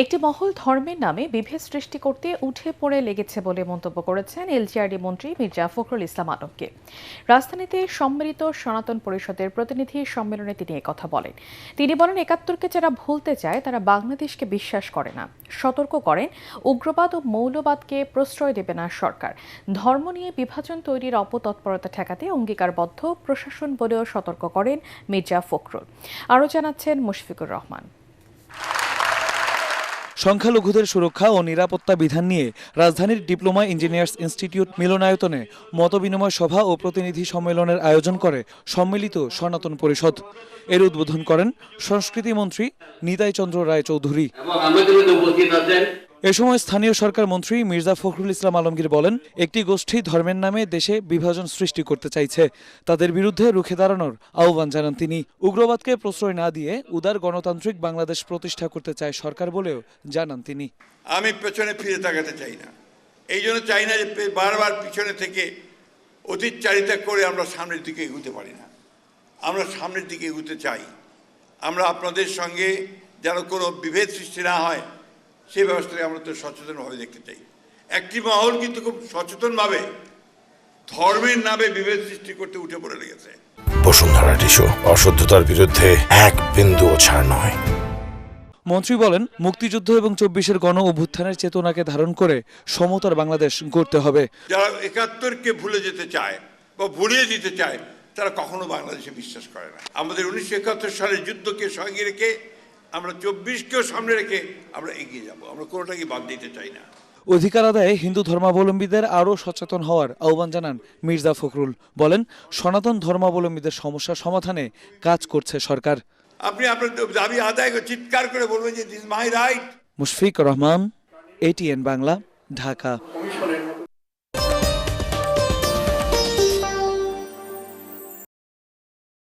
একটি মহল ধর্মের নামে বিভেদ সৃষ্টি করতে উঠে পড়ে লেগেছে বলে মন্তব্য করেছেন এলজিআরডি মন্ত্রী মির্জা ফখরুল ইসলাম আলমগীর। রাজধানীতে সম্মিলিত সনাতন পরিষদের প্রতিনিধি সম্মেলনে তিনি একথা বলেন। তিনি বলেন, ৭১কে যারা ভুলতে চায় তারা বাংলাদেশকে বিশ্বাস করে না। সতর্ক করেন, উগ্রবাদ ও মৌলবাদকে প্রশ্রয় দেবে না সরকার। ধর্ম নিয়ে বিভাজন তৈরির অপতৎপরতা ঠেকাতে অঙ্গীকারবদ্ধ প্রশাসন বলেও সতর্ক করেন মির্জা ফখরুল। আরও জানাচ্ছেন মুশফিকুর রহমান। সংখ্যালঘুদের সুরক্ষা ও নিরাপত্তা বিধান নিয়ে রাজধানীর ডিপ্লোমা ইঞ্জিনিয়ার্স ইনস্টিটিউট মিলনায়তনে মতবিনিময় সভা ও প্রতিনিধি সম্মেলনের আয়োজন করে সম্মিলিত সনাতন পরিষদ। এর উদ্বোধন করেন সংস্কৃতি মন্ত্রী নিতাই চন্দ্র রায় চৌধুরী। এ সময় স্থানীয় সরকার মন্ত্রী মির্জা ফখরুল ইসলাম আলমগীর বলেন, একটি গোষ্ঠী ধর্মের নামে দেশে বিভাজন সৃষ্টি করতে চাইছে, তাদের বিরুদ্ধে রুখে দাঁড়ানোর আহ্বান জানান তিনি। উগ্রবাদকে প্রশ্রয় না দিয়ে উদার গণতান্ত্রিক বাংলাদেশ প্রতিষ্ঠা করতে চায় সরকার বলেও জানান তিনি। আমি পেছনে ফিরে তাকাতে চাই না, এই জন্য চাই না যে বারবার পিছনে থেকে অতীতচারিতা করে আমরা সামনের দিকে এগুতে পারি না। আমরা সামনের দিকে এগুতে চাই। আমরা আপনাদের সঙ্গে যেন কোনো বিভেদ সৃষ্টি না হয় সেই ব্যবস্থাকে আমরা তো সচেতনভাবে দেখতে চাই। একটি মহল কিন্তু খুব সচেতনভাবে ধর্মের নামে বিভেদ সৃষ্টি করতে উঠে পড়ে লেগেছে। বসুন্ধরা টিস্যু অশুদ্ধতার বিরুদ্ধে এক বিন্দুও ছাড় নয়। মন্ত্রী বলেন, মুক্তিযুদ্ধ এবং ২৪-এর গণ অভ্যুত্থানের চেতনাকে ধারণ করে সমতার বাংলাদেশ গড়তে হবে। যারা ৭১কে ভুলে যেতে চায় বা ভুলিয়ে দিতে চায় তারা কখনো বাংলাদেশে বিশ্বাস করে না। আমাদের ১৯৭১ সালের যুদ্ধকে সঙ্গে রেখে আমরা ২৪কেও সামনে রেখে আমরা এগিয়ে যাব। আমরা কোনোটাকে বাদ দিতে চাই না। অধিকার আদায়ে হিন্দু ধর্মাবলম্বীদের আরও সচেতন হওয়ার আহ্বান জানান মির্জা ফখরুল। বলেন, সনাতন ধর্মাবলম্বীদের সমস্যা সমাধানে কাজ করছে সরকার। আপনি আপনার দাবি আদায় করে চিৎকার করে বলবেন যে this my right. Mushfiqur Rahman, ATN Bangla, Dhaka.